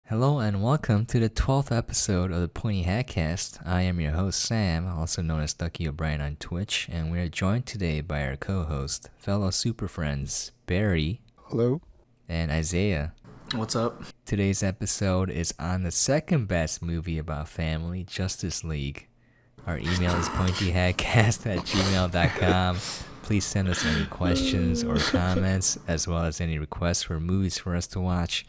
Hello and welcome to the 12th episode of the Pointy Hatcast. I am your host Sam, also known as Ducky O'Brien on Twitch, and we are joined today by our co-host, fellow super friends Barry. Hello. And Isaiah. What's up? Today's episode is on the second best movie about family, Justice League. Our email is pointyhatcast@gmail.com. Please send us any questions or comments, as well as any requests for movies for us to watch.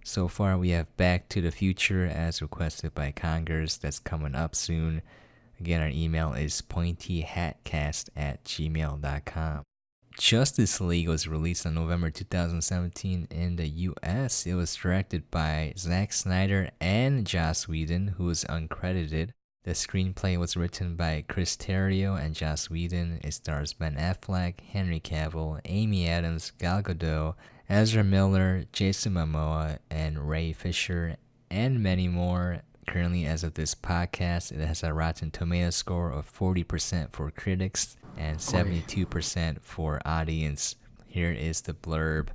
So far, we have Back to the Future as requested by Congress. That's coming up soon. Again, our email is pointyhatcast@gmail.com. Justice League was released on November 2017 in the US. It was directed by Zack Snyder and Joss Whedon, who is uncredited. The screenplay was written by Chris Terrio and Joss Whedon. It stars Ben Affleck, Henry Cavill, Amy Adams, Gal Gadot, Ezra Miller, Jason Momoa, and Ray Fisher, and many more. Currently, as of this podcast, it has a Rotten Tomatoes score of 40% for critics and 72% for audience. Here is the blurb.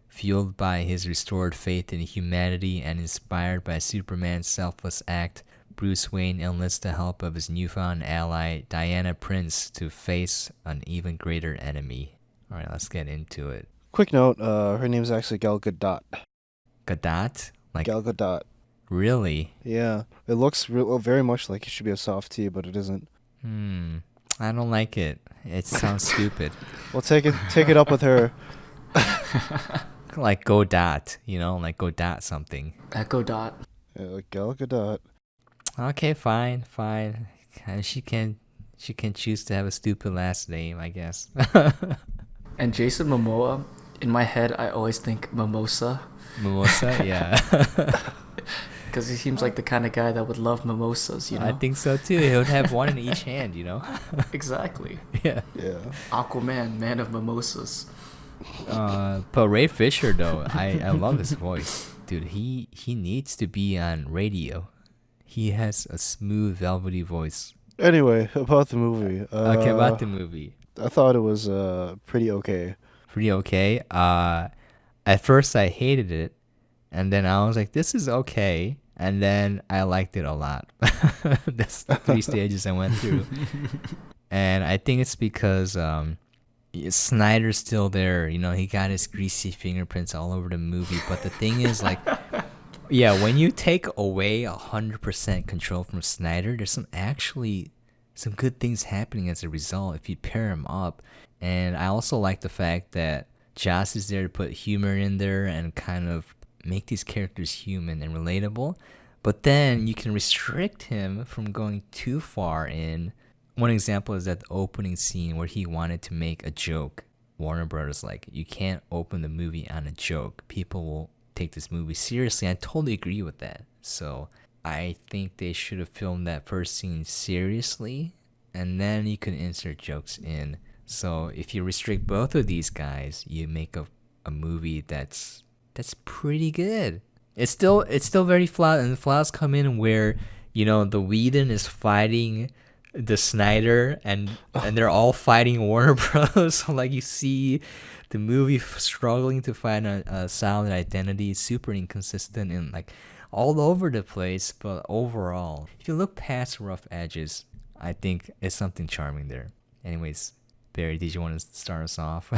Fueled by his restored faith in humanity and inspired by Superman's selfless act, Bruce Wayne enlists the help of his newfound ally, Diana Prince, to face an even greater enemy. Alright, let's get into it. Quick note, her name's actually Gal Gadot. Gadot? Like Gal Gadot. Really? Yeah. It looks very much like it should be a soft T, but it isn't. I don't like it. It sounds stupid. Well, take it up with her. Like go dot, like go dot something. Echo Dot. Gal Gadot. Okay, fine. She can choose to have a stupid last name, I guess. And Jason Momoa, in my head, I always think mimosa. Mimosa, yeah. Because he seems like the kind of guy that would love mimosas, I think so too. He would have one in each hand, Exactly. Yeah. Aquaman, man of mimosas. But Ray Fisher, though, I love his voice. Dude, he needs to be on radio. He has a smooth, velvety voice. Anyway, about the movie. Okay, about the movie. I thought it was pretty okay. Pretty okay. At first I hated it, and then I was like, this is okay. And then I liked it a lot. That's the 3 stages I went through. And I think it's because Snyder's still there. He got his greasy fingerprints all over the movie. But the thing is, like, yeah, when you take away 100% control from Snyder, there's some good things happening as a result if you pair them up. And I also like the fact that Joss is there to put humor in there and kind of make these characters human and relatable. But then you can restrict him from going too far in. One example is that the opening scene where he wanted to make a joke. Warner Brothers like, you can't open the movie on a joke. People will take this movie seriously. I totally agree with that. So I think they should have filmed that first scene seriously, and then you can insert jokes in. So if you restrict both of these guys, you make a movie that's pretty good. It's still very flawed, and the flaws come in where the Whedon is fighting the Snyder, and they're all fighting Warner Bros. So like you see the movie struggling to find a solid identity, super inconsistent and like all over the place. But overall, if you look past rough edges, I think it's something charming there. Anyways, Barry, did you want to start us off?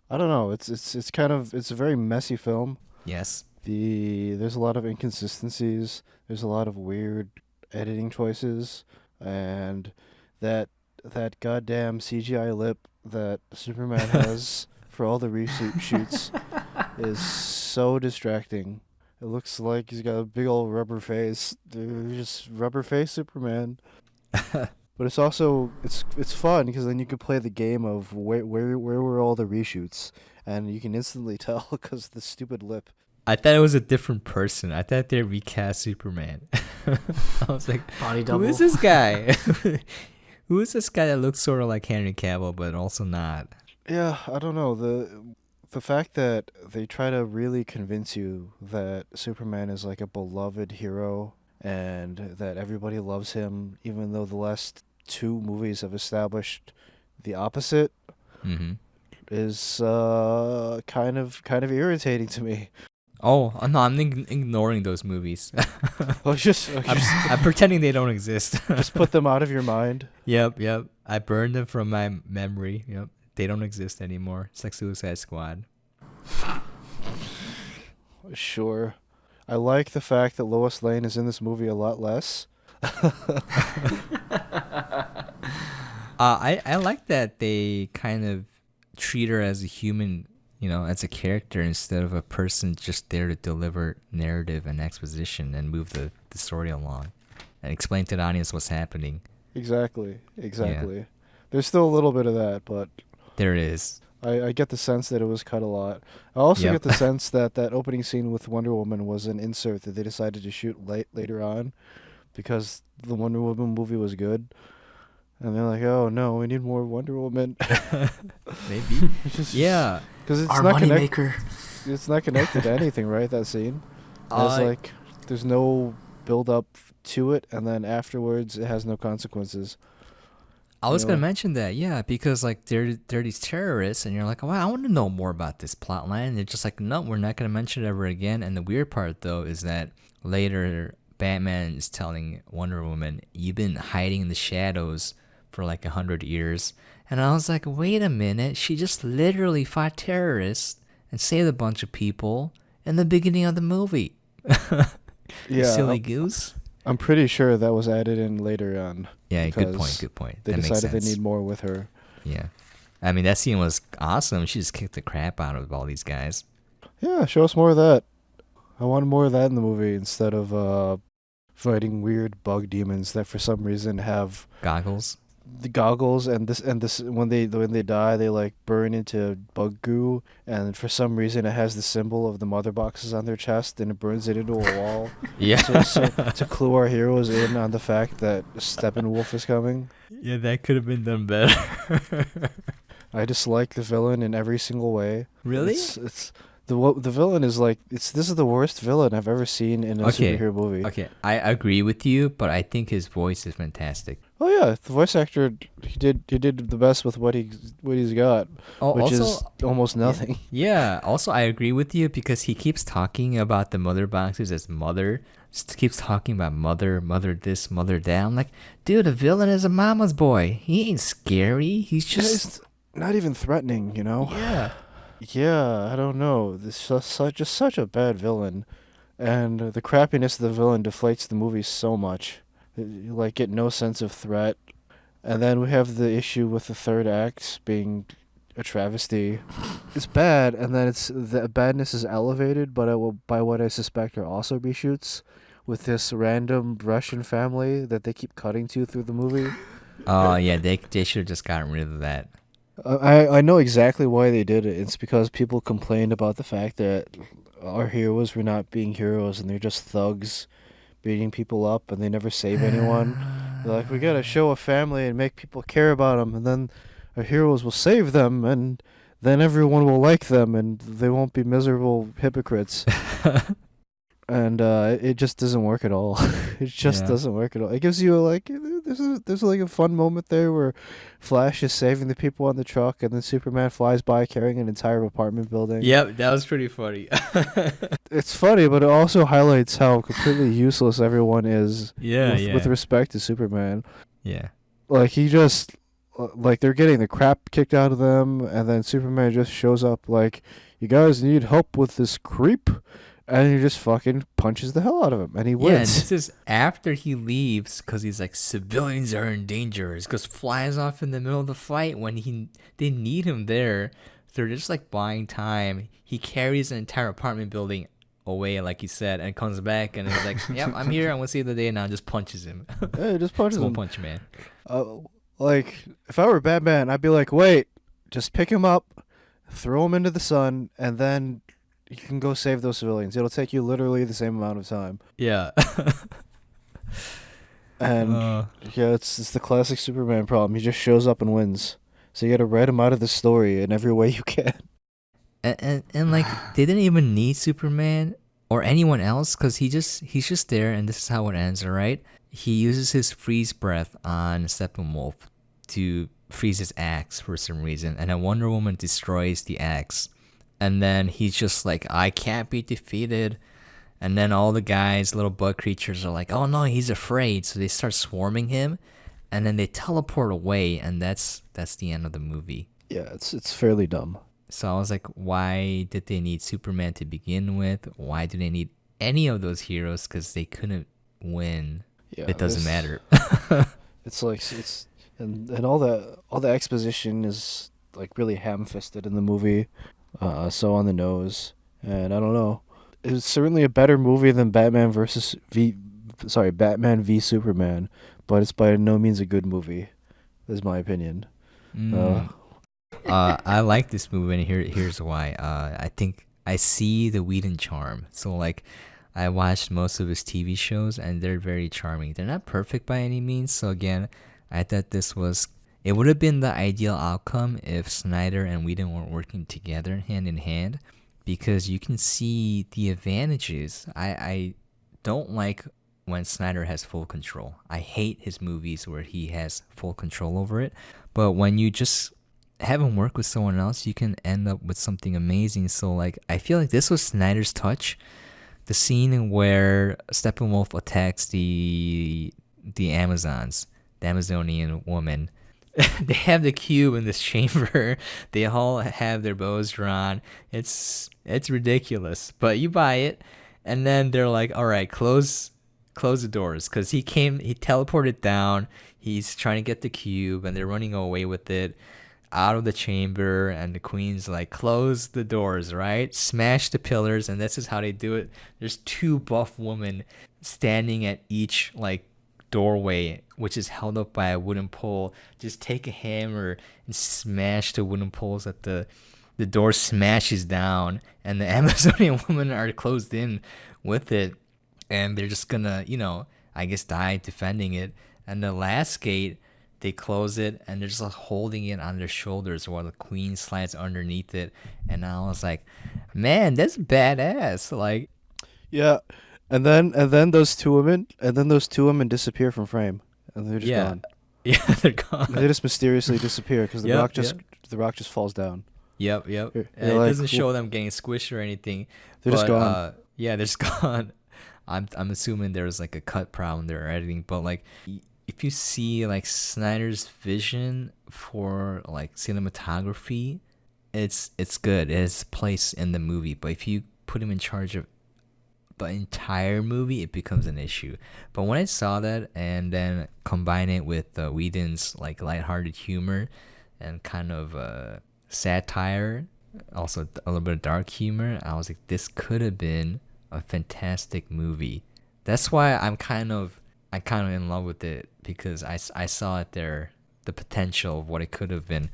I don't know. It's kind of a very messy film. Yes. There's a lot of inconsistencies. There's a lot of weird editing choices, and that goddamn CGI lip that Superman has for all the reshoots is so distracting. It looks like he's got a big old rubber face. Dude, just rubber face Superman. But it's also it's fun because then you can play the game of where were all the reshoots, and you can instantly tell because the stupid lip. I thought it was a different person. I thought they recast Superman. I was like, Body double. who is this guy? Who is this guy that looks sort of like Henry Cavill but also not? Yeah, I don't know. The fact that they try to really convince you that Superman is like a beloved hero and that everybody loves him, even though the last 2 movies have established the opposite, Mm-hmm. is kind of irritating to me. No, I'm ignoring those movies. Oh, I'm pretending they don't exist. just put them out of your mind. Yep. I burned them from my memory. Yep. They don't exist anymore. It's like Suicide Squad. Sure. I like the fact that Lois Lane is in this movie a lot less. I like that they kind of treat her as a human, as a character instead of a person just there to deliver narrative and exposition and move the story along and explain to the audience what's happening. Exactly. There's still a little bit of that, but There it is. I get the sense that it was cut a lot. I also Yep. get the sense that that opening scene with Wonder Woman was an insert that they decided to shoot later on because the Wonder Woman movie was good. And they're like, oh no, we need more Wonder Woman. Maybe. Yeah. Because Our moneymaker. It's not connected to anything, right? That scene. There's no build up to it, and then afterwards it has no consequences. I was You gonna know? mention that, yeah, because like they're these terrorists, and you're like, well, I want to know more about this plot line. And they're just like, no, we're not gonna mention it ever again. And the weird part though is that later Batman is telling Wonder Woman, "You've been hiding in the shadows for like 100 years." And I was like, wait a minute, she just literally fought terrorists and saved a bunch of people in the beginning of the movie. You silly goose. I'm pretty sure that was added in later on. Yeah, good because point. They That makes decided they sense. need more with her. Yeah. I mean, that scene was awesome. She just kicked the crap out of all these guys. Yeah, show us more of that. I want more of that in the movie instead of fighting weird bug demons that for some reason have Goggles. the goggles and this when they die they like burn into bug goo, and for some reason it has the symbol of the mother boxes on their chest and it burns it into a wall. Yeah. So to clue our heroes in on the fact that Steppenwolf is coming. Yeah, that could have been done better. I dislike the villain in every single way. Really? It's the villain is like this is the worst villain I've ever seen in a superhero movie. Okay, I agree with you, but I think his voice is fantastic. Oh yeah, the voice actor he did the best with what he's got, which is almost nothing. Yeah, also I agree with you because he keeps talking about the mother boxes as mother. Just keeps talking about mother this, mother that. I'm like, dude, the villain is a mama's boy. He ain't scary. He's just Not even threatening, you know. Yeah. Yeah, I don't know. This is such a bad villain, and the crappiness of the villain deflates the movie so much. You like get no sense of threat, and then we have the issue with the third act being a travesty. It's bad, and then the badness is elevated, but by what I suspect are also reshoots with this random Russian family that they keep cutting to through the movie. Oh yeah, they should have just gotten rid of that. I know exactly why they did it. It's because people complained about the fact that our heroes were not being heroes and they're just thugs beating people up and they never save anyone. They're like, we gotta show a family and make people care about them, and then our heroes will save them, and then everyone will like them and they won't be miserable hypocrites. And it just doesn't work at all. It just doesn't work at all. It gives you there's like a fun moment there where Flash is saving the people on the truck, and then Superman flies by carrying an entire apartment building. Yep, that was pretty funny. It's funny, but it also highlights how completely useless everyone is. With respect to Superman. Yeah. Like he just like they're getting the crap kicked out of them, and then Superman just shows up like, you guys need help with this creep. And he just fucking punches the hell out of him, and he wins. Yeah, and this is after he leaves because he's like, civilians are in danger. He goes flies off in the middle of the fight when they need him there. They're just like buying time. He carries an entire apartment building away, like you said, and comes back and is like, "Yep, I'm here. I'm gonna save the day now." And just punches him. Yeah, just punches him. One punch man. Like if I were Batman, I'd be like, wait, just pick him up, throw him into the sun, and then you can go save those civilians. It'll take you literally the same amount of time. Yeah. And yeah, it's the classic Superman problem. He just shows up and wins. So you got to write him out of the story in every way you can. And like they didn't even need Superman or anyone else because he's just there, and this is how it ends. All right, he uses his freeze breath on Steppenwolf to freeze his axe for some reason, and then Wonder Woman destroys the axe. And then he's just like, I can't be defeated. And then all the guys, little bug creatures, are like, oh no, he's afraid. So they start swarming him, and then they teleport away, and that's the end of the movie. Yeah, it's fairly dumb. So I was like, why did they need Superman to begin with? Why do they need any of those heroes? Because they couldn't win. Yeah, It doesn't matter. It's like and all the exposition is like really ham-fisted in the movie, so on the nose, and I don't know. It's certainly a better movie than Batman v Superman, but it's by no means a good movie, is my opinion. I like this movie, and here's why. I think I see the Whedon charm. So like, I watched most of his TV shows, and they're very charming. They're not perfect by any means. So again, I thought it would have been the ideal outcome if Snyder and Whedon weren't working together hand in hand, because you can see the advantages. I don't like when Snyder has full control. I hate his movies where he has full control over it. But when you just have him work with someone else, you can end up with something amazing. So like, I feel like this was Snyder's touch. The scene where Steppenwolf attacks the Amazons, the Amazonian woman. They have the cube in this chamber. They all have their bows drawn. It's ridiculous, but you buy it. And then they're like, all right, close the doors, because he teleported down. He's trying to get the cube, and they're running away with it out of the chamber, and the Queen's like, close the doors, right? Smash the pillars, and this is how they do it. There's two buff women standing at each like doorway, which is held up by a wooden pole. Just take a hammer and smash the wooden poles at the door smashes down, and the Amazonian women are closed in with it, and they're just gonna, I guess, die defending it. And the last gate, they close it, and they're just like holding it on their shoulders while the Queen slides underneath it. And I was like, man, that's badass. Like, yeah, and then those two women disappear from frame, and they're just gone. Yeah, they're gone. They just mysteriously disappear because the rock just falls down. Yep. It Doesn't show them getting squished or anything. They're just gone. Yeah, they're just gone. I'm assuming there's like a cut problem they're editing, but like, if you see like Snyder's vision for like cinematography, it's good. It has place in the movie. But if you put him in charge of the entire movie, it becomes an issue. But when I saw that and then combine it with Whedon's like lighthearted humor and kind of satire, also a little bit of dark humor, I was like, this could have been a fantastic movie. That's why I'm kind of in love with it, because I saw it there, the potential of what it could have been.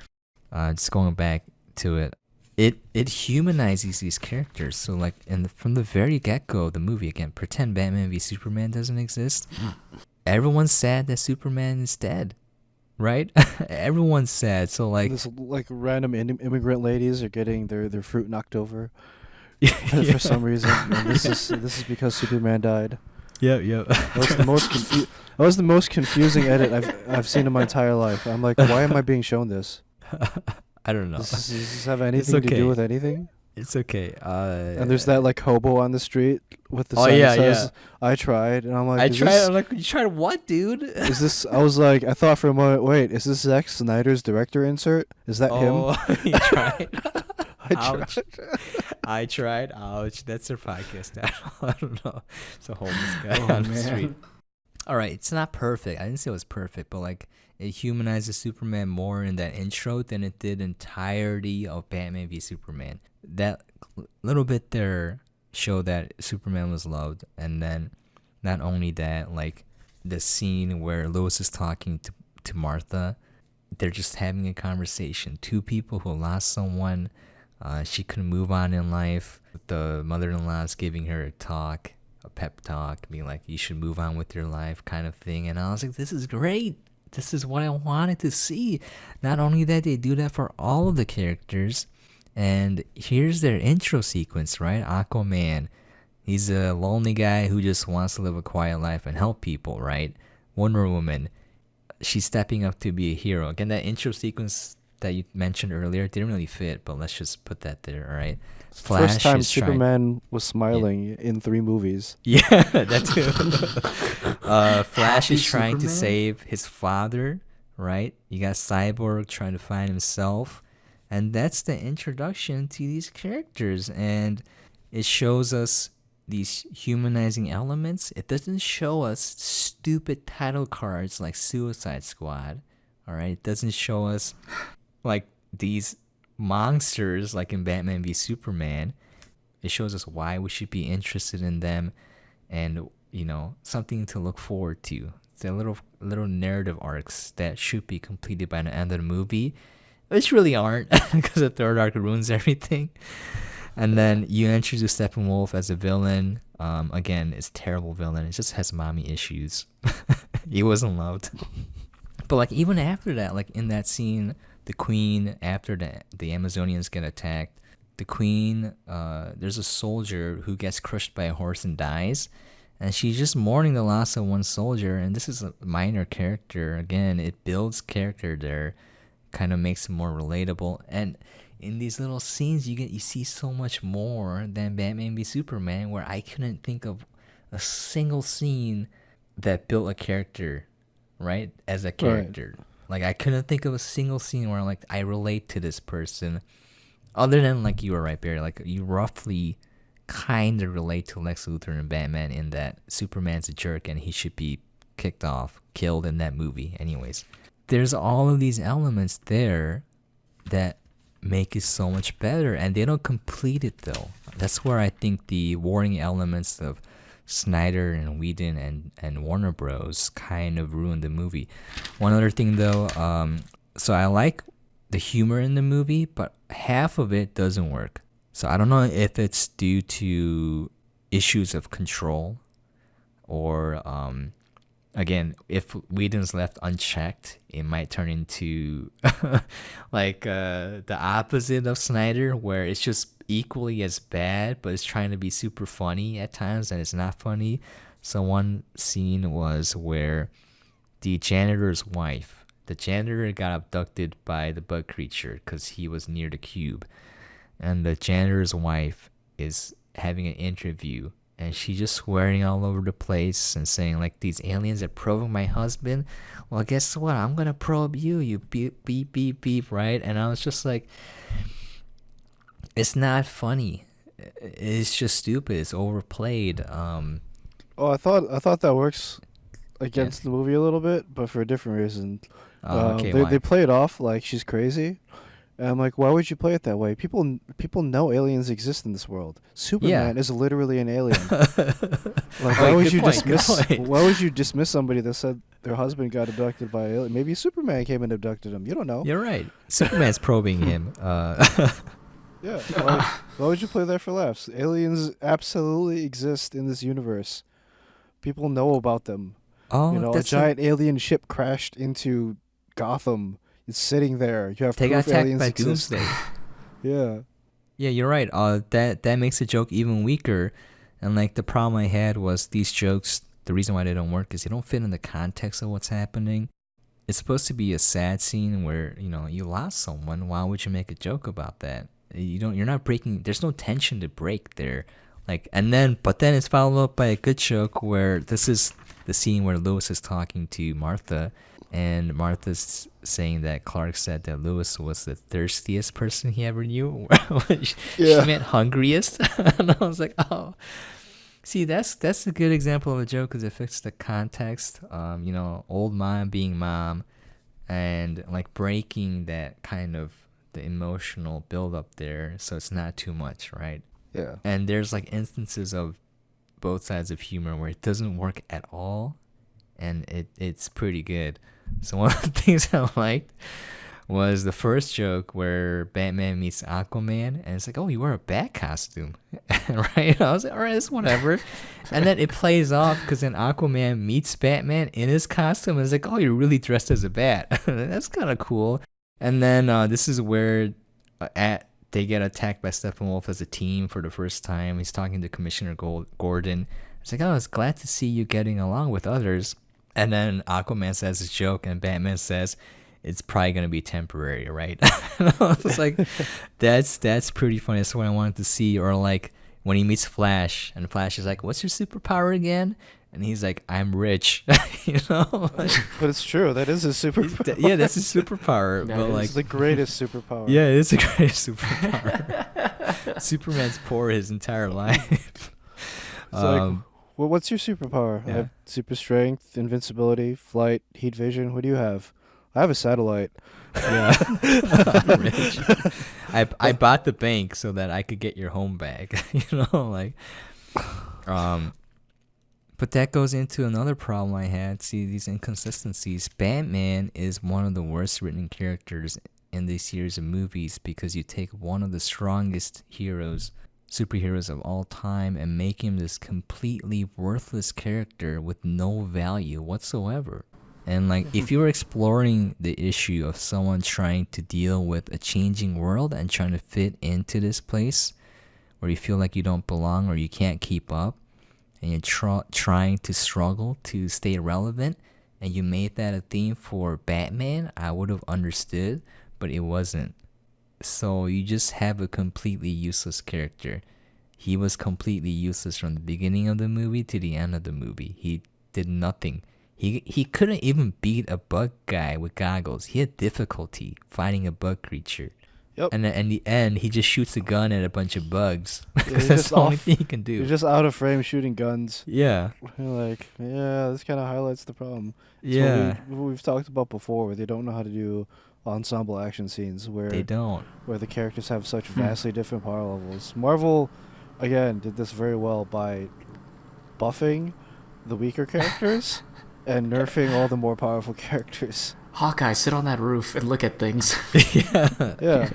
Just going back to it, it humanizes these characters. So like, from the very get-go of the movie, again, pretend Batman v Superman doesn't exist. Everyone's sad that Superman is dead, right? Everyone's sad. So like, this like random immigrant ladies are getting their fruit knocked over for some reason. And this is because Superman died. Yep. That was the most confusing edit I've seen in my entire life. I'm like, why am I being shown this? I don't know. Does this have anything to do with anything? It's okay. And there's that like hobo on the street with the sign that says, "I tried," and I'm like, I'm like, you tried what, dude? Is this? I was like, I thought for a moment, wait, is this Zack Snyder's director insert? Is that him? You tried. Ouch. I tried. Ouch. That's their podcast now. I don't know. It's a homeless guy on the street. All right. It's not perfect. I didn't say it was perfect, but like, it humanizes Superman more in that intro than it did entirety of Batman v Superman. That little bit there showed that Superman was loved. And then not only that, like the scene where Lois is talking to Martha, they're just having a conversation. Two people who lost someone. She couldn't move on in life. The mother-in-law is giving her a pep talk, being like, you should move on with your life kind of thing. And I was like, this is great. This is what I wanted to see. Not only that, they do that for all of the characters. And here's their intro sequence, right? Aquaman. He's a lonely guy who just wants to live a quiet life and help people, right? Wonder Woman. She's stepping up to be a hero. Again, that intro sequence that you mentioned earlier didn't really fit, but let's just put that there, all right? Flash First time is trying. Superman was smiling in 3 movies. Yeah, that too. Flash Happy is trying to Superman? save his father, right? You got Cyborg trying to find himself, and that's the introduction to these characters, and it shows us these humanizing elements. It doesn't show us stupid title cards like Suicide Squad, all right? It doesn't show us like these monsters like in Batman v Superman. It shows us why we should be interested in them, and something to look forward to. The little narrative arcs that should be completed by the end of the movie, which really aren't, because the third arc ruins everything. And then you introduce Steppenwolf as a villain. Again, it's a terrible villain. It just has mommy issues. He wasn't loved. But like even after that, like in that scene, the Queen, after the Amazonians get attacked, the Queen, there's a soldier who gets crushed by a horse and dies, and she's just mourning the loss of one soldier. And this is a minor character. Again, it builds character there, kind of makes it more relatable. And in these little scenes, you see so much more than Batman v Superman, where I couldn't think of a single scene that built a character, right, as a character. Right. Like I couldn't think of a single scene where like I relate to this person, other than like you were right, Barry. Like you roughly kind of relate to Lex Luthor and Batman in that Superman's a jerk and he should be killed in that movie. Anyways, there's all of these elements there that make it so much better, and they don't complete it though. That's where I think the warring elements of Snyder and Whedon and Warner Bros. Kind of ruined the movie. One other thing though, so I like the humor in the movie, but half of it doesn't work. So I don't know if it's due to issues of control, or again, if Whedon's left unchecked, it might turn into like the opposite of Snyder, where it's just equally as bad, but it's trying to be super funny at times, and it's not funny. So one scene was where the janitor's wife, the janitor got abducted by the bug creature because he was near the cube, and the janitor's wife is having an interview, and she's just swearing all over the place and saying like, these aliens are probing my husband. Well, guess what? I'm gonna probe you. You beep beep beep beep, right? And I was just like, it's not funny. It's just stupid. It's overplayed. Oh, I thought that works against the movie a little bit, but for a different reason. Okay, they play it off like she's crazy. And I'm like, why would you play it that way? People know aliens exist in this world. Superman is literally an alien. Like, why would you dismiss somebody that said their husband got abducted by an alien? Maybe Superman came and abducted him. You don't know. You're right. Superman's probing him. Yeah. Why would you play that for laughs? Aliens absolutely exist in this universe. People know about them. Oh, a giant alien ship crashed into Gotham. It's sitting there. You have they got proof attacked aliens by exist. Doomsday. Yeah. Yeah, you're right. That makes the joke even weaker. And like the problem I had was these jokes, the reason why they don't work is they don't fit in the context of what's happening. It's supposed to be a sad scene where, you lost someone. Why would you make a joke about that? You're not breaking, there's no tension to break there. But then it's followed up by a good joke where this is the scene where Lois is talking to Martha, and Martha's saying that Clark said that Lois was the thirstiest person he ever knew. She meant hungriest. And I was like, oh. See, that's a good example of a joke because it fits the context. Old mom being mom, and like breaking that kind of the emotional build up there, so it's not too much, right? Yeah. And there's like instances of both sides of humor where it doesn't work at all, and it's pretty good. So one of the things I liked was the first joke where Batman meets Aquaman, and it's like, oh, you wear a bat costume, right? I was like, all right, it's whatever. And then it plays off because then Aquaman meets Batman in his costume, and it's like, oh, you're really dressed as a bat. That's kind of cool. And then this is where they get attacked by Steppenwolf as a team for the first time. He's talking to Commissioner Gordon. It's like, oh, I was glad to see you getting along with others. And then Aquaman says a joke, and Batman says, it's probably gonna be temporary, right? It's like that's pretty funny. That's what I wanted to see. Or like when he meets Flash, and Flash is like, "What's your superpower again?" And he's like, "I'm rich." You know? Like, But it's true. That is his superpower. yeah, that's his superpower. That but is like, It's the greatest superpower. yeah, it's a great superpower. Superman's poor his entire life. It's like, well, what's your superpower? I yeah. have super strength, invincibility, flight, heat vision. What do you have? I have a satellite. Yeah. I'm rich. I bought the bank so that I could get your home back. You know, like, but that goes into another problem I had. See, these inconsistencies. Batman is one of the worst written characters in this series of movies because you take one of the strongest superheroes of all time, and make him this completely worthless character with no value whatsoever. And like, if you were exploring the issue of someone trying to deal with a changing world and trying to fit into this place where you feel like you don't belong or you can't keep up, and you're trying to struggle to stay relevant, and you made that a theme for Batman, I would have understood, but it wasn't. So you just have a completely useless character. He was completely useless from the beginning of the movie to the end of the movie. He did nothing. He couldn't even beat a bug guy with goggles. He had difficulty fighting a bug creature. Yep. And then in the end, he just shoots a gun at a bunch of bugs. Yeah, Because that's the only thing he can do. You're just out of frame shooting guns. Yeah. You're like, yeah, this kind of highlights the problem. It's Yeah. what we've talked about before, where they don't know how to do ensemble action scenes where They don't. where the characters have such vastly different power levels. Marvel, again, did this very well by buffing the weaker characters and nerfing all the more powerful characters. Hawkeye, sit on that roof and look at things. Yeah. Yeah.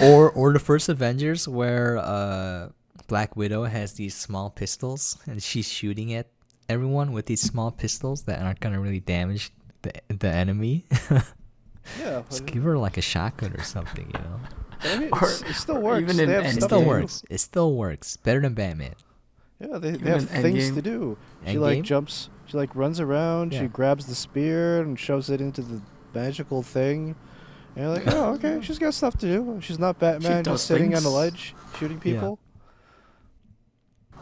Or the first Avengers where Black Widow has these small pistols and she's shooting at everyone with these small pistols that aren't gonna really damage the enemy. Yeah. Just give her like a shotgun or something, you know. I mean, Or- it still or works. even They in have It Endgame. stuff still to do. works. It still works. Better than Batman. Yeah, they Even have in things to Endgame. do. She like Endgame? jumps. She like runs around. Yeah. She grabs the spear and shoves it into the magical thing. And you're like, oh, okay, she's got stuff to do. She's not Batman does just sitting on things. a ledge shooting people.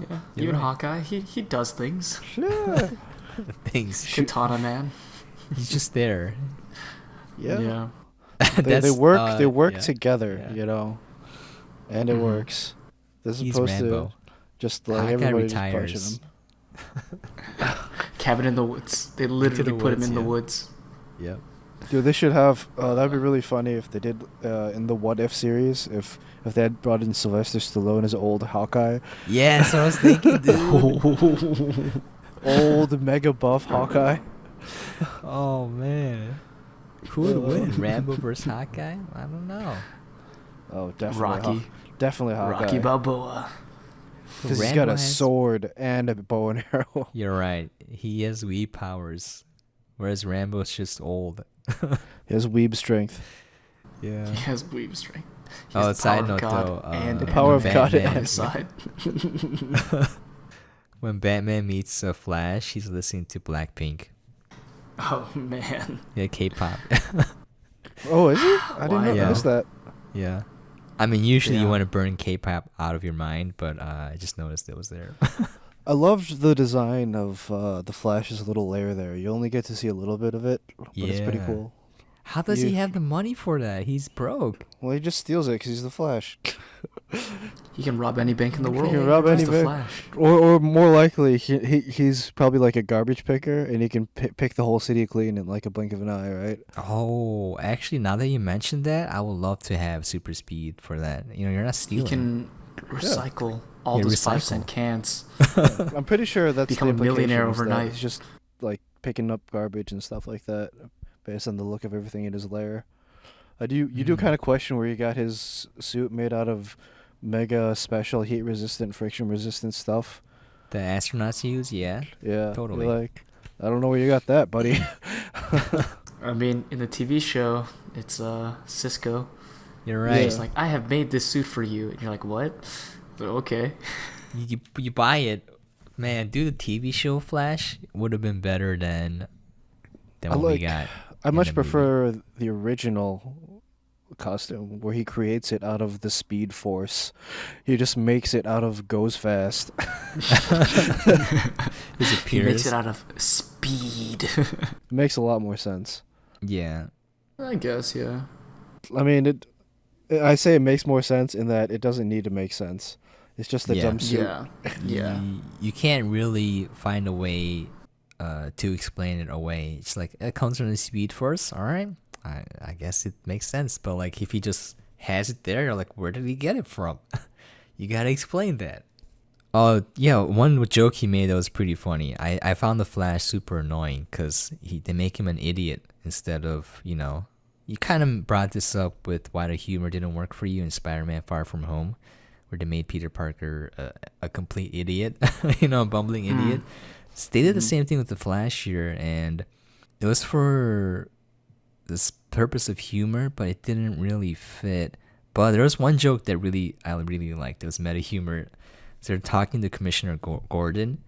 Yeah. You're Even right. Hawkeye, he does things. Yeah. Things. Katana man. He's just there. Yeah. They That's, work. They work yeah. together, Yeah. you know, and it Mhm. works. As He's opposed Rambo. to just like Hawkeye everybody just retires. punching him. Cabin in the woods. They literally the put him woods, in the yeah. woods. Yep. Dude, they should have. That'd be really funny if they did in the What If series. If they had brought in Sylvester Stallone as old Hawkeye, Yeah, that's what I was thinking, dude. old mega buff Hawkeye. Oh man. Who would win? Rambo versus Hawkeye? I don't know. Oh, definitely Rocky. Definitely Hawkeye. Rocky Balboa. Because he's Rambo got a has- sword and a bow and arrow. You're right. He has weeb powers, whereas Rambo's just old. He has weeb strength. Yeah. He has weave strength. He Oh, has the side power of note God though, and The power of God on and- his side. When Batman meets Flash, he's listening to Blackpink. Oh man. Yeah, K-pop. Oh, is he? I didn't Why, notice though? that. Yeah. I mean, usually you Yeah. want to burn K-pop out of your mind, but I just noticed it was there. I loved the design of the Flash's little lair there. You only get to see a little bit of it, but it's pretty Yeah. cool. How does he You- have the money for that? He's broke. Well, he just steals it because he's the Flash. He can rob any bank in the He world. can rob He's any the bank. Flash. Or more likely, he's probably like a garbage picker, and he can pick the whole city clean in like a blink of an eye, right? Oh, actually, now that you mentioned that, I would love to have super speed for that. You know, you're not He stealing. can recycle all Yeah, those recycle. 5-cent cans. I'm pretty sure that's Become the a millionaire implication, is that overnight. He's just like picking up garbage and stuff like that, based on the look of everything in his lair. You do Mm. kind of question where he got his suit made out of mega special heat resistant, friction resistant stuff. The astronauts use, yeah. Yeah, Totally. You're like, I don't know where you got that, buddy. I mean, in the TV show, it's Cisco. You're Yeah. right. He's like, I have made this suit for you. And you're like, what? So, okay. You buy it. Man, do the TV show Flash would have been better than I what we like- got. I in much the movie. prefer the original costume where he creates it out of the Speed Force. He just makes it out of goes fast. His He makes appearance. it out of speed. It makes a lot more sense. Yeah. I guess, yeah. I mean, I say it makes more sense in that it doesn't need to make sense. It's just the Yeah. dumb suit. Yeah. Yeah. You can't really find a way to explain it away. It's like it comes from the Speed Force. All right, I guess it makes sense. But like if he just has it there, you're like, where did he get it from? You gotta explain that. Oh yeah, one joke he made that was pretty funny. I found the Flash super annoying because they make him an idiot instead of, you know. You kind of brought this up with why the humor didn't work for you in Spider-Man: Far From Home, where they made Peter Parker a complete idiot, you know, a bumbling idiot. They did the same thing with the Flash here, and it was for this purpose of humor, but it didn't really fit. But there was one joke that I really liked. It was meta humor. So they're talking to Commissioner Gordon,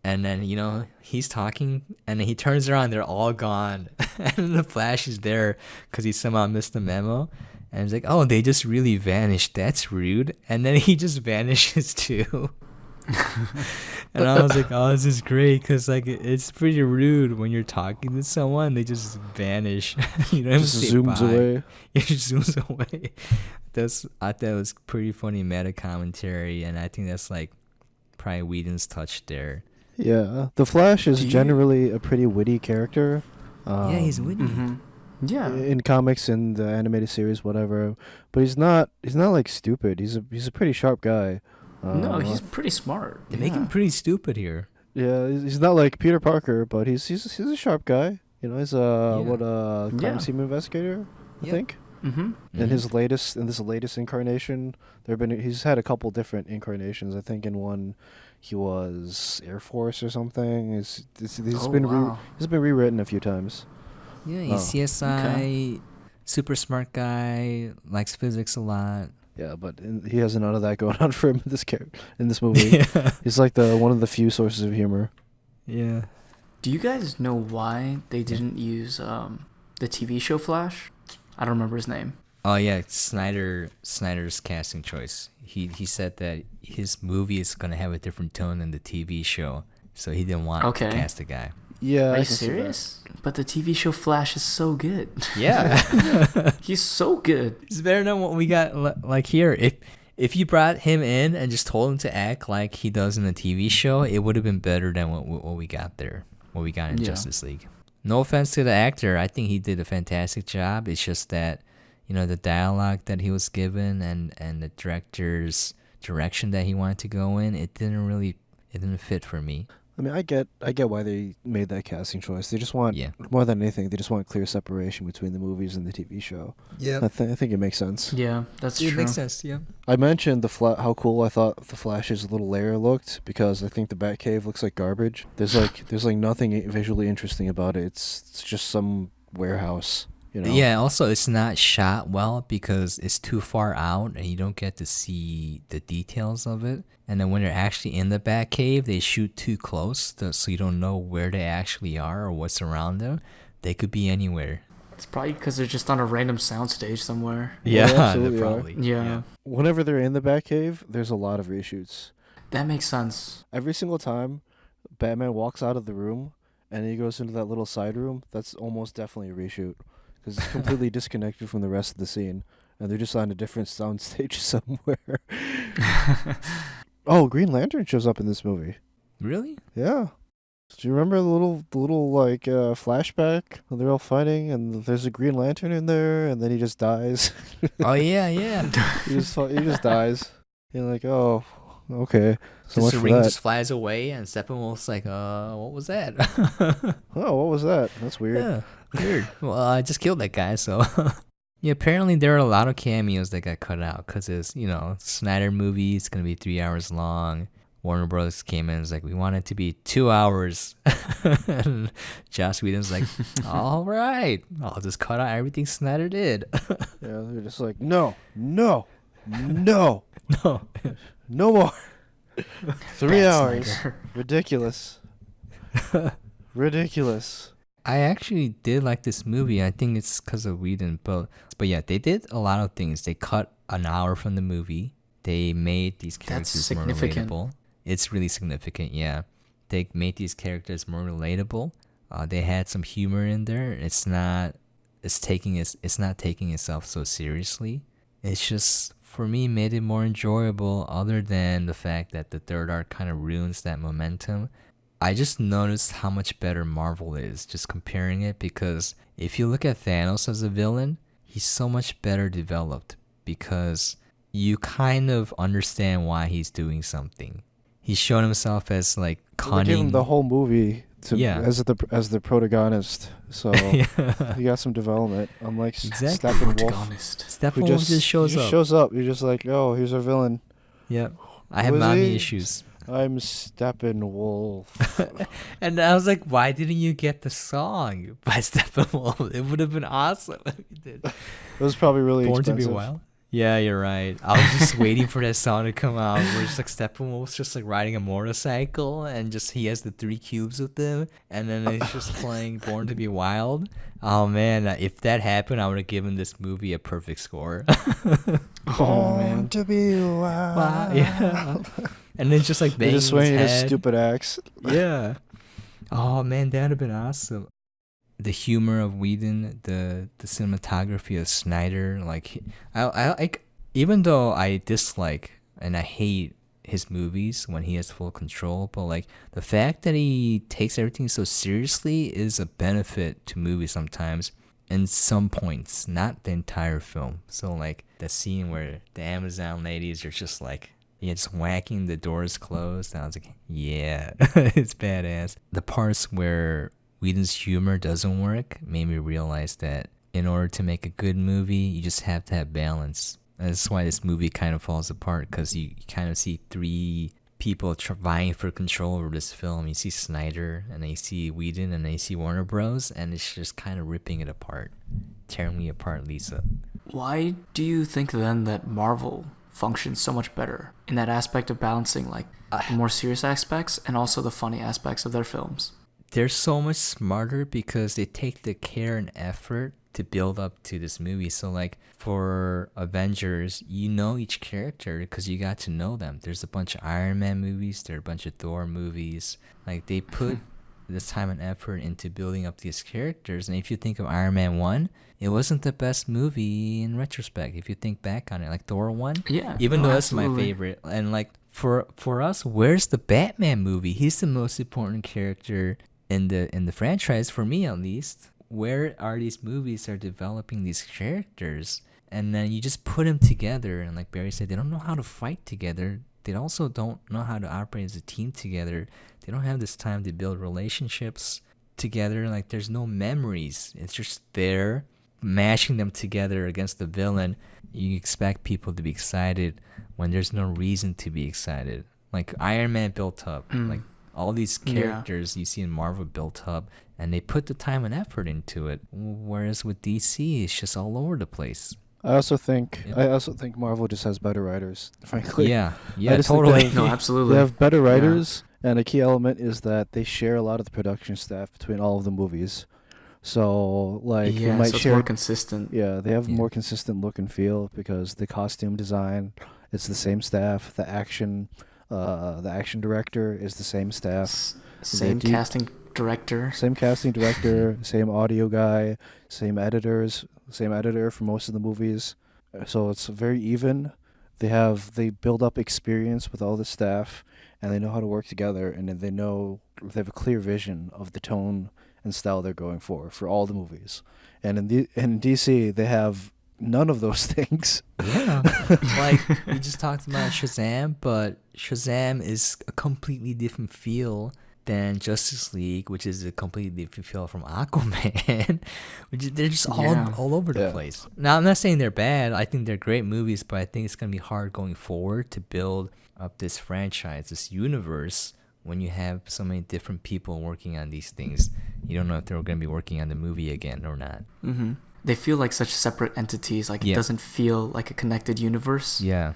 and then, you know, he's talking, and then he turns around, they're all gone, and the Flash is there because he somehow missed the memo. And he's like, oh, they just really vanished. That's rude. And then he just vanishes too. And I was like, oh, this is great because like it's pretty rude when you're talking to someone. They just vanish. You don't even Just say zooms bye. away. It just zooms away. I thought it was pretty funny meta commentary, and I think that's like probably Whedon's touch there. Yeah, the Flash is Do you- generally a pretty witty character. Yeah, he's witty. Mm-hmm. Yeah. In comics, in the animated series, whatever. But he's not like stupid. He's a pretty sharp guy. No, he's pretty smart. They make him pretty stupid here. Yeah, he's not like Peter Parker, but he's a sharp guy. You know, he's a crime Yeah. scene investigator, I Yep. think. Mm-hmm. In this latest incarnation, he's had a couple different incarnations. I think in one he was Air Force or something. He's been rewritten a few times. Yeah, he's CSI, super smart guy, likes physics a lot. Yeah, but he has none of that going on for him in this movie. Yeah. He's like one of the few sources of humor. Yeah. Do you guys know why they didn't use the TV show Flash? I don't remember his name. Oh yeah, Snyder's casting choice. He said that his movie is gonna have a different tone than the TV show, so he didn't want to cast a guy. Yeah, Are I you can see that. serious? But the TV show Flash is so good. Yeah. He's so good. It's better than what we got like here. If you brought him in and just told him to act like he does in the TV show, it would have been better than what we got there. What we got in Yeah. Justice League. No offense to the actor, I think he did a fantastic job. It's just that, you know, the dialogue that he was given and the director's direction that he wanted to go in, it didn't fit for me. I mean, I get why they made that casting choice. They just want more than anything. They just want clear separation between the movies and the TV show. Yeah, I think it makes sense. Yeah, that's it true. makes sense. Yeah. I mentioned how cool I thought the Flash's little lair looked because I think the Batcave looks like garbage. There's like nothing visually interesting about it. It's just some warehouse. You know? Yeah, also it's not shot well because it's too far out and you don't get to see the details of it. And then when they're actually in the Batcave, they shoot too close so you don't know where they actually are or what's around them. They could be anywhere. It's probably because they're just on a random soundstage somewhere. Yeah, they absolutely they are. probably. Yeah. Whenever they're in the Batcave, there's a lot of reshoots. That makes sense. Every single time Batman walks out of the room and he goes into that little side room, that's almost definitely a reshoot because it's completely disconnected from the rest of the scene, and they're just on a different soundstage somewhere. Oh, Green Lantern shows up in this movie. Really? Yeah. Do you remember the little like flashback when they're all fighting and there's a Green Lantern in there and then he just dies? Oh yeah. he just dies. You're like, oh, okay. So much the for ring that. just flies away and Steppenwolf's like, what was that? Oh, what was that? That's weird. Yeah, weird. Well, I just killed that guy, so. Yeah, apparently there are a lot of cameos that got cut out because it's, you know, Snyder movie. It's going to be 3 hours long. Warner Bros. Came in and was like, we want it to be 2 hours. And Joss Whedon's like, all right, I'll just cut out everything Snyder did. Yeah, they're just like, no, no, no, No. no more. 3 Bad hours. Snyder. Ridiculous. Ridiculous. I actually did like this movie. I think it's because of Whedon, but yeah, they did a lot of things. They cut an hour from the movie. They made these That's characters more significant. relatable. It's really significant, yeah. They made these characters more relatable. They had some humor in there. It's not taking itself so seriously. It's just for me made it more enjoyable. Other than the fact that the third arc kind of ruins that momentum, I just noticed how much better Marvel is just comparing it, because if you look at Thanos as a villain, he's so much better developed because you kind of understand why he's doing something. He's shown himself as like Well, they gave him the cunning. whole movie to Yeah. as the protagonist, so Yeah. he got some development. Unlike Exactly. Steppenwolf, Protagonist. who Steppenwolf just shows up. shows up. You're just like, oh, here's our villain. Yep. I Who have is mommy he? issues. I'm Steppenwolf. And I was like, why didn't you get the song by Steppenwolf? It would have been awesome if you did. It was probably really Born to expensive. be Wild? Yeah, you're right. I was just waiting for that song to come out where it's like Steppenwolf's just like riding a motorcycle and just he has the 3 cubes with him and then it's just playing Born to be Wild. Oh man, if that happened, I would have given this movie a perfect score. Oh man. To be wild. Wow, yeah. And then just like They banging just swinging his his head. stupid axe. Yeah. Oh man, that'd have been awesome. The humor of Whedon, the cinematography of Snyder, like even though I dislike and I hate his movies when he has full control, but like the fact that he takes everything so seriously is a benefit to movies sometimes. In some points, not the entire film. So like the scene where the Amazon ladies are just like, yeah, just whacking the doors closed. And I was like, yeah, it's badass. The parts where Whedon's humor doesn't work made me realize that in order to make a good movie, you just have to have balance. And that's why this movie kind of falls apart, because you kind of see 3 people vying for control over this film. You see Snyder, and then you see Whedon, and then you see Warner Bros., and it's just kind of ripping it apart. Tearing me apart, Lisa. Why do you think then that Marvel functions so much better in that aspect of balancing like the more serious aspects and also the funny aspects of their films? They're so much smarter because they take the care and effort to build up to this movie. So like for Avengers, you know each character because you got to know them. There's a bunch of Iron Man movies, there are a bunch of Thor movies. Like they put this time and effort into building up these characters. And if you think of Iron Man 1, it wasn't the best movie in retrospect. If you think back on it, like Thor 1, Yeah. even no, though that's my absolutely. favorite. And like for us, where's the Batman movie? He's the most important character in the franchise, for me at least. Where are these movies that are developing these characters? And then you just put them together, and like Barry said, they don't know how to fight together. They also don't know how to operate as a team together. They don't have this time to build relationships together. Like there's no memories. It's just there, mashing them together against the villain. You expect people to be excited when there's no reason to be excited. Like Iron Man built up, like all these characters you see in Marvel built up, and they put the time and effort into it. Whereas with DC, it's just all over the place. I also think Yep. Marvel just has better writers. Frankly, Yeah, I yeah, just think totally. they No, They absolutely. have better writers, and a key element is that they share a lot of the production staff between all of the movies. So like they Yeah, might so it's share. more consistent. Yeah, they have Yeah. more consistent look and feel because the costume design, it's the same staff. The action director is the same staff. Same do- casting director. Same casting director, same audio guy, same editor for most of the movies. So it's very even. They build up experience with all the staff, and they know how to work together, and then they have a clear vision of the tone and style they're going for all the movies. And in DC, they have none of those things. Yeah, like we just talked about Shazam, but Shazam is a completely different feel than Justice League, which is a completely different feel from Aquaman. They're just Yeah. all over the Yeah. place. Now, I'm not saying they're bad. I think they're great movies, but I think it's gonna be hard going forward to build up this franchise, this universe, when you have so many different people working on these things. You don't know if they're gonna be working on the movie again or not. Mm-hmm. They feel like such separate entities. Like Yeah. it doesn't feel like a connected universe. Yeah.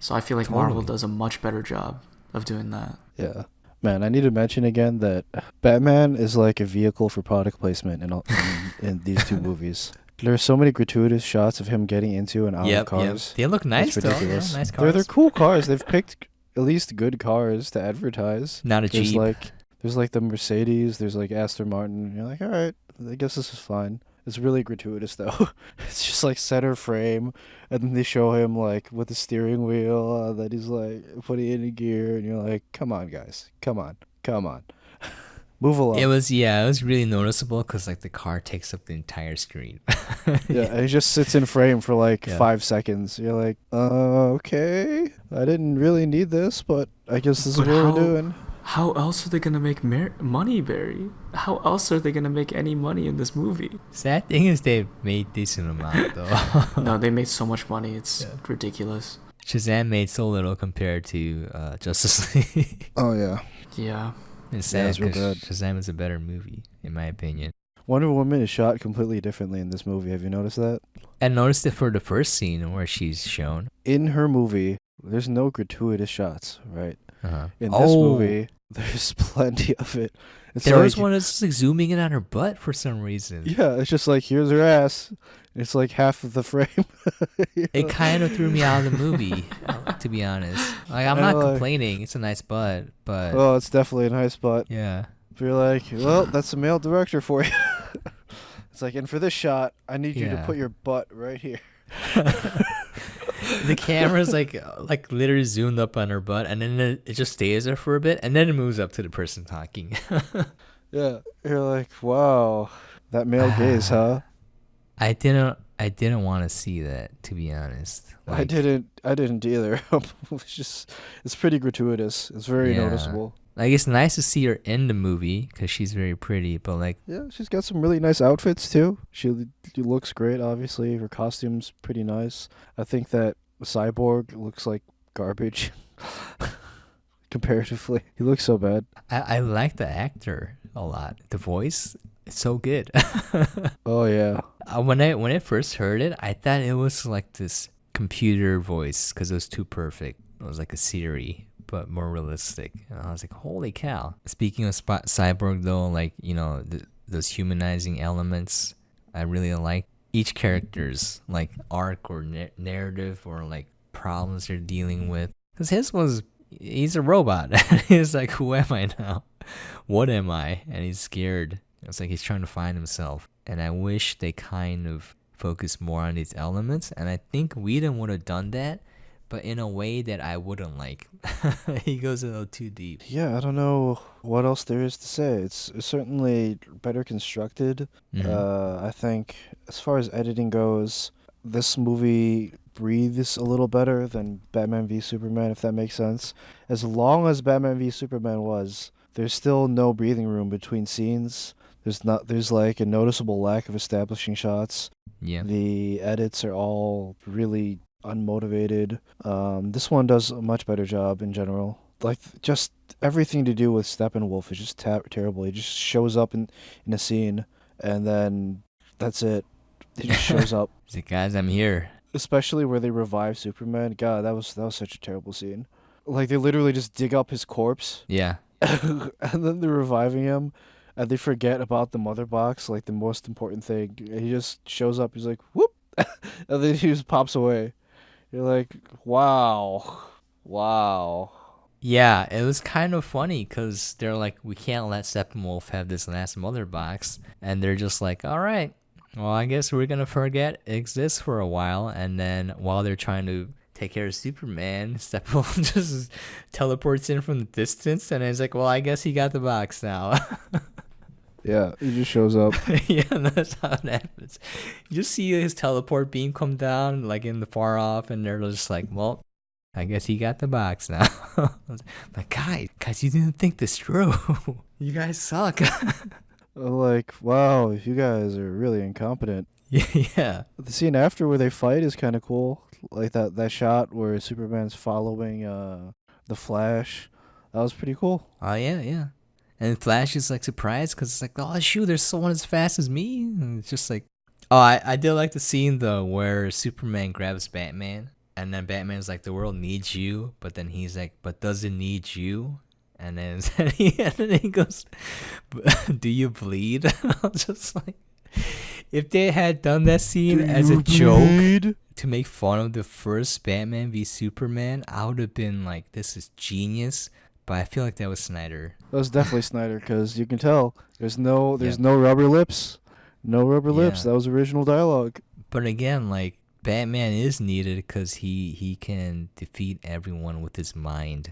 So I feel like Marvel Totally. does a much better job of doing that. Yeah. Man, I need to mention again that Batman is like a vehicle for product placement in these two movies. There are so many gratuitous shots of him getting into and out of Yep. cars. They look nice It's though. ridiculous. Nice They're cars. cool cars. They've picked at least good cars to advertise. Not a There's Jeep. like the Mercedes. There's like Aston Martin. You're like, all right, I guess this is fine. It's really gratuitous though. It's just like center frame, and then they show him like with the steering wheel that he's like putting it in gear, and you're like, come on, guys, come on, move along. It was really noticeable because like the car takes up the entire screen. Yeah, and he just sits in frame for like Yeah. 5 seconds. You're like, okay, I didn't really need this, but I guess this is But what how- we're doing. How else are they gonna make money, Barry? How else are they gonna make any money in this movie? Sad thing is they made decent amount though. No, they made so much money. It's Yeah. ridiculous. Shazam made so little compared to Justice League. Oh yeah, Yeah. It's Yeah, sad it's real 'cause bad. Shazam is a better movie in my opinion. Wonder Woman is shot completely differently in this movie. Have you noticed that? I noticed it for the first scene where she's shown. In her movie, there's no gratuitous shots, right? Uh-huh. In this movie, there's plenty of it. It's there like, was one that's just like zooming in on her butt for some reason. Yeah, it's just like, here's her ass. It's like half of the frame. It kind of threw me out of the movie, to be honest. Like I'm I not like- complaining; it's a nice butt, but Oh, it's definitely a nice spot. yeah, But you're like, well, that's a male director for you. It's like, and for this shot, I need you to Yeah. put your butt right here. the camera's like literally zoomed up on her butt, and then it just stays there for a bit, and then it moves up to the person talking. Yeah, you're like, wow, that male gaze, huh? I didn't want to see that, to be honest. I didn't either. It's pretty gratuitous. It's very Yeah. noticeable. Like it's nice to see her in the movie because she's very pretty, but like Yeah, she's got some really nice outfits too. She looks great. Obviously, her costume's pretty nice. I think that Cyborg looks like garbage comparatively. He looks so bad. I like the actor a lot. The voice, it's so good. Oh yeah. When I first heard it, I thought it was like this computer voice because it was too perfect. It was like a Siri, but more realistic. And I was like, holy cow. Speaking of Cyborg though, like, you know, those humanizing elements, I really like each character's like arc or narrative or like problems they're dealing with. Because he's a robot. He's like, who am I now? What am I? And he's scared. It's like he's trying to find himself. And I wish they kind of focused more on these elements. And I think Whedon would have done that, but in a way that I wouldn't like. He goes a little too deep. Yeah, I don't know what else there is to say. It's certainly better constructed. Mhm. I think as far as editing goes, this movie breathes a little better than Batman v Superman, if that makes sense. As long as Batman v Superman was, there's still no breathing room between scenes. There's like a noticeable lack of establishing shots. Yeah. The edits are all really unmotivated. This one does a much better job in general. Like, just everything to do with Steppenwolf is just terrible. He just shows up in a scene, and then that's it. He just shows up. He's like, guys, I'm here. Especially where they revive Superman. God, that was such a terrible scene. Like, they literally just dig up his corpse, Yeah. and then they're reviving him, and they forget about the mother box, like the most important thing. He just shows up. He's like, whoop, and then he just pops away. You're like, wow. Yeah, it was kind of funny because they're like, we can't let Steppenwolf have this last mother box. And they're just like, all right, well, I guess we're going to forget it exists for a while. And then while they're trying to take care of Superman, Steppenwolf just teleports in from the distance. And it's like, well, I guess he got the box now. Yeah, he just shows up. Yeah, that's how it happens. You just see his teleport beam come down, like in the far off. And they're just like, well, I guess he got the box now. Like, guys, you didn't think this through. You guys suck. Like, wow, you guys are really incompetent. Yeah. The scene after where they fight is kind of cool. Like that shot where Superman's following the Flash. That was pretty cool. Oh, yeah. And Flash is like surprised because it's like, oh, shoot, there's someone as fast as me. And it's just like, oh, I did like the scene though where Superman grabs Batman. And then Batman's like, the world needs you. But then he's like, but does it need you? And then, and then he goes, "Do you bleed?" I was just like, if they had done that scene as a joke to make fun of the first Batman v Superman, I would have been like, "This is genius." But I feel like that was Snyder. That was definitely Snyder, because you can tell there's no rubber lips. No rubber lips. Yeah. That was original dialogue. But again, like, Batman is needed because he can defeat everyone with his mind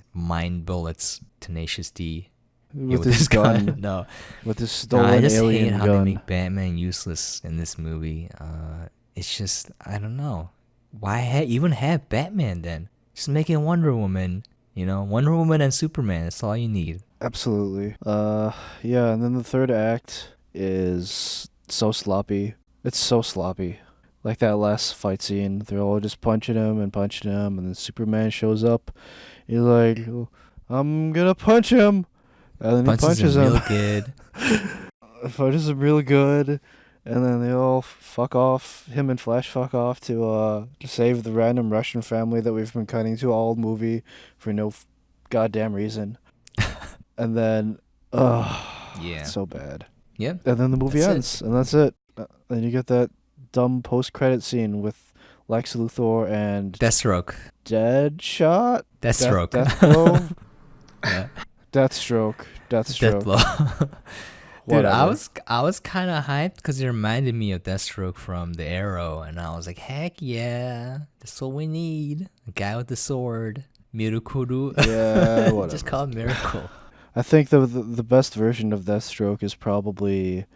bullets, Tenacious D. With his gun. No, With his no, stolen I just alien hate how gun. they make Batman useless in this movie. It's just, I don't know, why even have Batman then? Just make it Wonder Woman. Wonder Woman and Superman. That's all you need. Absolutely. Yeah, and then the third act is so sloppy. It's so sloppy. Like that last fight scene, they're all just punching him, and then Superman shows up. He's like, "I'm gonna punch him," and then he punches him. Real good. Punches him real good, and then they all fuck off. Him and Flash fuck off to save the random Russian family that we've been cutting to all movie for no goddamn reason. And then, Yeah. so bad. Yep. And then the movie ends, and that's it. Then you get that dumb post-credit scene with Lex Luthor and Deathstroke. Deadshot? Deathstroke. Deathblow? Yeah. Deathstroke. Deathblow. Dude, Whatever. I was kind of hyped because it reminded me of Deathstroke from The Arrow, and I was like, heck yeah, that's what we need. A guy with the sword. Mirukuru. Yeah, whatever. Just call it Miracle. I think the best version of Deathstroke is probably,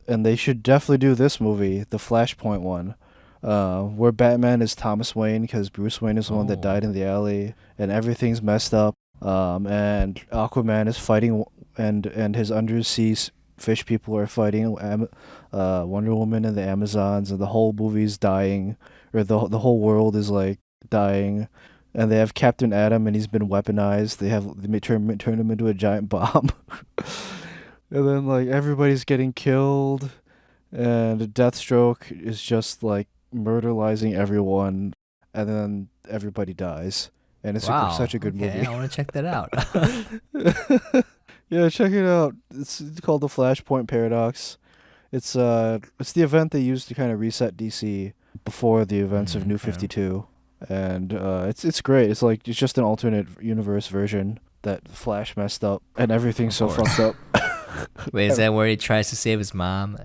and they should definitely do this movie, the Flashpoint one, where Batman is Thomas Wayne because Bruce Wayne is the one that died in the alley, and everything's messed up. And Aquaman is fighting, and his undersea fish people are fighting Wonder Woman and the Amazons, and the whole movie's dying, or the whole world is like dying. And they have Captain Atom, and he's been weaponized. They turn him into a giant bomb. And then like everybody's getting killed, and Deathstroke is just like murderizing everyone, and then everybody dies. And it's such a good movie. I want to check that out. Yeah, check it out. It's called the Flashpoint Paradox. It's the event they used to kind of reset DC before the events of New 52. And it's great. It's just an alternate universe version that Flash messed up, and everything's so fucked up. Wait, is that where he tries to save his mom?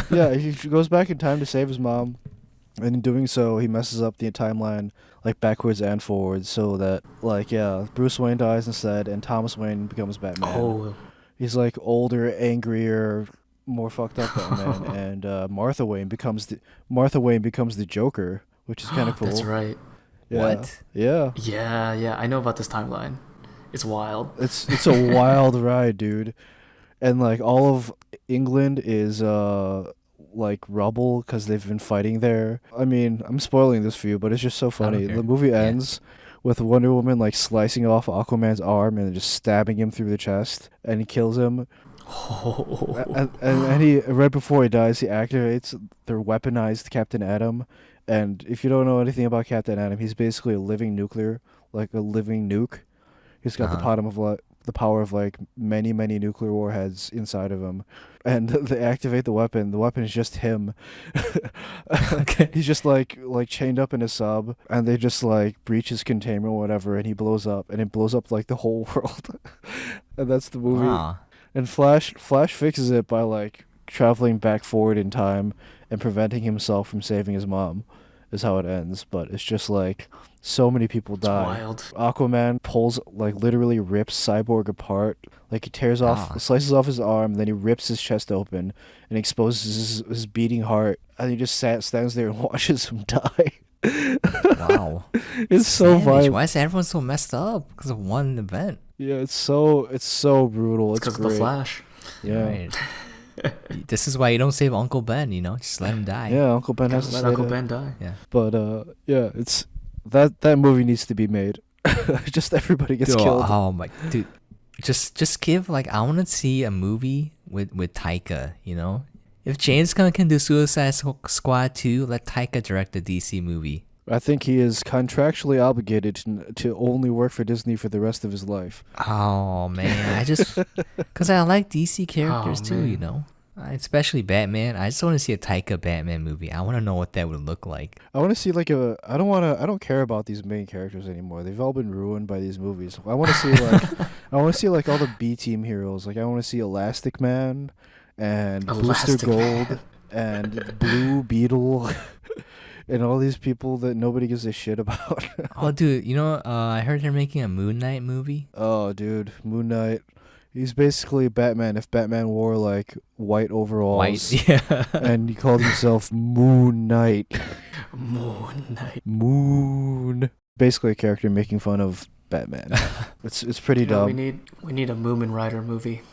Yeah, he goes back in time to save his mom, and in doing so, he messes up the timeline like backwards and forwards, so that Bruce Wayne dies instead, and Thomas Wayne becomes Batman. Oh, He's like older, angrier, more fucked up Batman, and Martha Wayne becomes the Joker, which is kind of cool. that's right. Yeah. What? Yeah. Yeah, I know about this timeline. It's wild. It's a wild ride, dude. And like all of England is like rubble because they've been fighting there. I mean, I'm spoiling this for you, but it's just so funny. care. The movie ends with Wonder Woman like slicing off Aquaman's arm and just stabbing him through the chest, and he kills him. And he, right before he dies, he activates their weaponized Captain Atom. And if you don't know anything about Captain Atom, he's basically a living nuke. He's got the power of like many nuclear warheads inside of him. And they activate the weapon. The weapon is just him. Okay. He's just like chained up in a sub, and they just like breach his containment or whatever, and he blows up, and it blows up like the whole world. And that's the movie. Wow. And Flash fixes it by like traveling back forward in time and preventing himself from saving his mom, is how it ends. But it's just like so many people die. Wild. Aquaman literally rips Cyborg apart. Like he slices off his arm, then he rips his chest open and exposes his beating heart, and he just stands there and watches him die. Wow. It's so violent. Why is everyone so messed up because of one event? Yeah, it's so brutal. It's because of great. the Flash. Yeah. Right. This is why you don't save Uncle Ben, just let him die. Yeah, Uncle Ben has to Let stay Uncle there. Ben die. Yeah. But yeah, it's that movie needs to be made. Just everybody gets killed. Oh my dude. Just give I want to see a movie with Taika, If James Gunn can do Suicide Squad 2, let Taika direct a DC movie. I think he is contractually obligated to only work for Disney for the rest of his life. Oh man, cause I like DC characters Oh, too, you man. know. Especially Batman. I just want to see a Taika Batman movie. I want to know what that would look like. I want to see I don't care about these main characters anymore. They've all been ruined by these movies. I want to see like all the B team heroes. Like I want to see Elastic Man and Booster Elastic Man. Gold and Blue Beetle and all these people that nobody gives a shit about. Oh, dude, you know, I heard they're making a Moon Knight movie. Oh, dude, Moon Knight. He's basically Batman if Batman wore like white overalls. White, yeah. And he called himself Moon Knight. Moon Knight. Moon. Basically a character making fun of Batman. It's pretty You know, dumb. we need a Moomin Rider movie.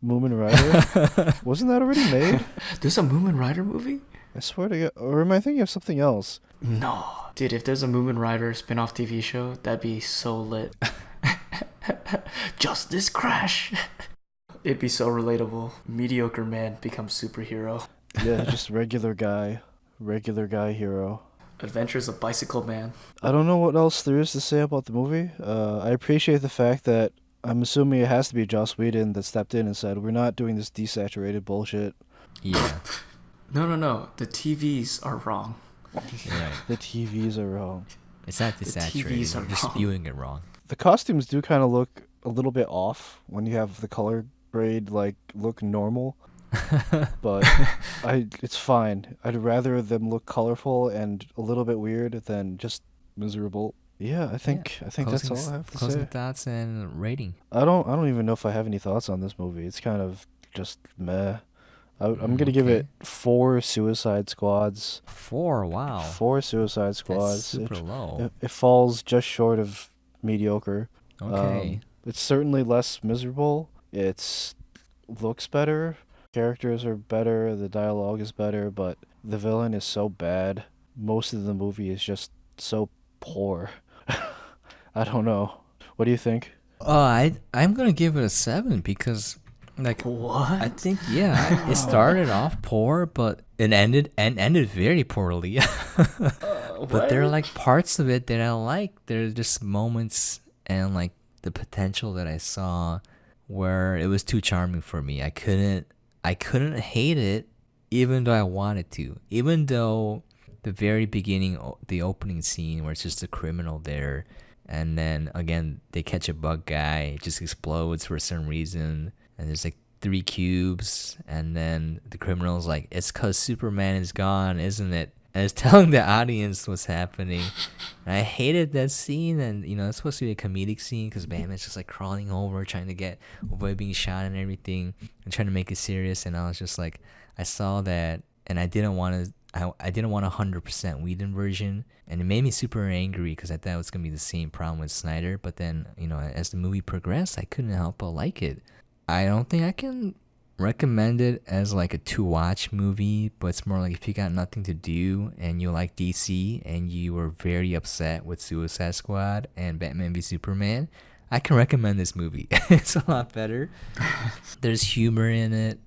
Moomin Rider? Wasn't that already made? There's a Moomin Rider movie? I swear to God. Or am I thinking of something else? No. Dude, if there's a Moomin Rider spin-off TV show, that'd be so lit. Justice Crash. It'd be so relatable. Mediocre man becomes superhero. Yeah, just regular guy hero. Adventures of Bicycle Man. I don't know what else there is to say about the movie. I appreciate the fact that I'm assuming it has to be Joss Whedon that stepped in and said, we're not doing this desaturated bullshit. Yeah. No. The TVs are wrong. Right. The TVs are wrong. It's not The desaturated. TVs are You're just wrong. viewing it wrong. The costumes do kind of look a little bit off when you have the color grade look normal, but it's fine. I'd rather them look colorful and a little bit weird than just miserable. Yeah, I think that's all I have to Closing say. thoughts and rating. I don't even know if I have any thoughts on this movie. It's kind of just meh. I'm gonna give Okay. it 4 Suicide Squads. 4, wow. 4 Suicide Squads. That's super low. It falls just short of mediocre. Okay. It's certainly less miserable. It's looks better. Characters are better. The dialogue is better, but the villain is so bad. Most of the movie is just so poor. I don't know. What do you think? I'm gonna give it a 7 because, like, What? I think it started off poor, but it ended very poorly. But there are like parts of it that I like. There's just moments and like the potential that I saw where it was too charming for me. I couldn't hate it even though I wanted to. Even though the very beginning, the opening scene where it's just a criminal there, and then again they catch a bug guy, it just explodes for some reason, and there's like 3 cubes, and then the criminal's like, it's 'cause Superman is gone, isn't it? And it's telling the audience what's happening. And I hated that scene, and you know, it's supposed to be a comedic scene because Batman's just like crawling over, trying to avoid being shot and everything, and trying to make it serious. And I was just like, I saw that, and I didn't want 100% Whedon version, and it made me super angry because I thought it was gonna be the same problem with Snyder. But then, you know, as the movie progressed, I couldn't help but like it. I don't think I can recommend it as like a to watch movie, but it's more like if you got nothing to do and you like DC and you were very upset with Suicide Squad and Batman v Superman, I can recommend this movie. It's a lot better. There's humor in it.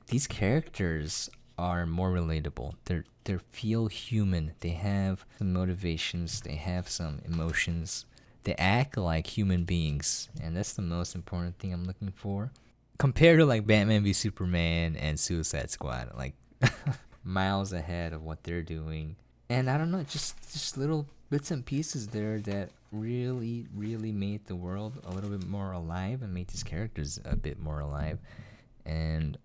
These characters are more relatable. They feel human. They have some motivations. They have some emotions. They act like human beings, and that's the most important thing I'm looking for. Compared to like Batman v Superman and Suicide Squad, like miles ahead of what they're doing. And I don't know, just little bits and pieces there that really, really made the world a little bit more alive and made these characters a bit more alive. And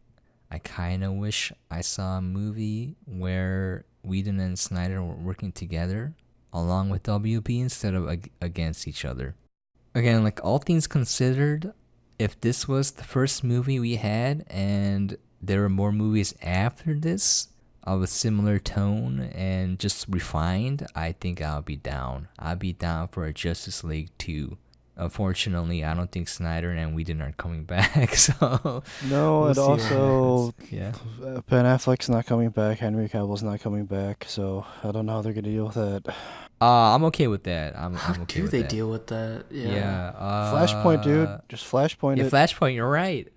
I kind of wish I saw a movie where Whedon and Snyder were working together along with WB instead of against each other. Again, like all things considered, if this was the first movie we had and there were more movies after this of a similar tone and just refined, I think I'll be down. I'll be down for a Justice League 2. Unfortunately, I don't think Snyder and Whedon are coming back, so No, we'll and see what also happens. Yeah. Ben Affleck's not coming back. Henry Cavill's not coming back. So I don't know how they're gonna deal with that. I'm okay with that. I'm How okay do with they that. deal with that? Yeah. Flashpoint, dude. Just Flashpoint Yeah, it. Flashpoint. You're right.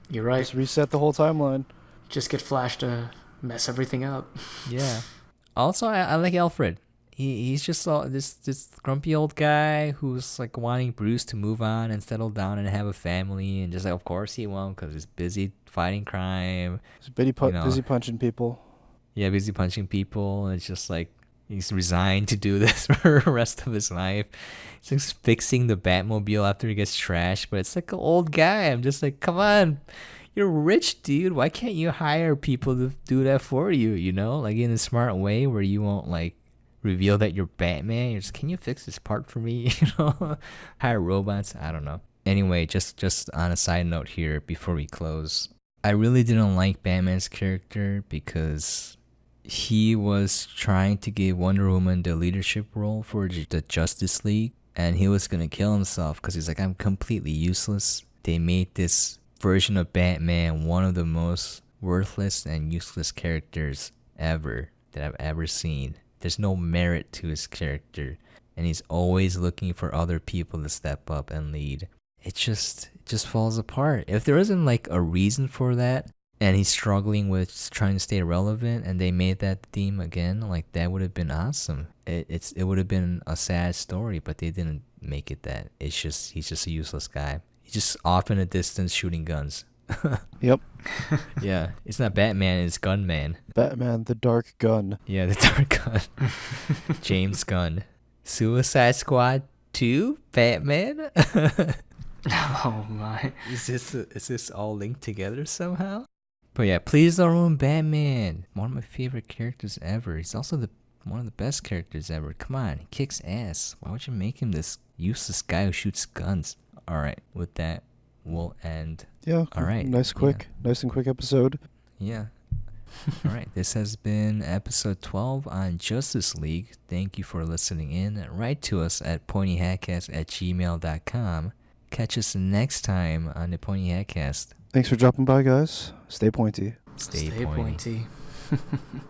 You're right. Just reset the whole timeline. Just get Flash to mess everything up. Yeah. Also, I like Alfred. he's just all this grumpy old guy who's like wanting Bruce to move on and settle down and have a family, and just like, of course he won't because he's busy fighting crime. He's You know, busy punching people. yeah, busy punching people. And it's just like he's resigned to do this for the rest of his life. He's like fixing the Batmobile after he gets trashed, but it's like an old guy. I'm just like, come on, you're rich, dude. Why can't you hire people to do that for you? You know, like in a smart way where you won't like reveal that you're Batman. You're just, can you fix this part for me? You know, hire robots. I don't know. Anyway, just on a side note here before we close, I really didn't like Batman's character because he was trying to give Wonder Woman the leadership role for the Justice League, and he was gonna kill himself because he's like, I'm completely useless. They made this version of Batman one of the most worthless and useless characters ever that I've ever seen. There's no merit to his character, and he's always looking for other people to step up and lead. It just falls apart. If there isn't like a reason for that, and he's struggling with trying to stay relevant, and they made that theme again, like that would have been awesome. It would have been a sad story, but they didn't make it that. It's just he's just a useless guy. He's just off in the distance shooting guns. Yep. Yeah, it's not Batman, it's Gunman. Batman, the Dark Gun. Yeah, the Dark Gun. James Gunn. Suicide Squad 2? Batman? Oh my. Is this all linked together somehow? But yeah, please don't ruin Batman. One of my favorite characters ever. He's also one of the best characters ever. Come on, he kicks ass. Why would you make him this useless guy who shoots guns? Alright, with that, we'll end. Yeah. Alright. Nice and quick episode. Yeah. Alright, this has been episode 12 on Justice League. Thank you for listening in. Write to us at pointyhatcast@gmail.com. Catch us next time on the Pointy Hatcast. Thanks for dropping by, guys. Stay pointy. Stay Stay pointy. pointy.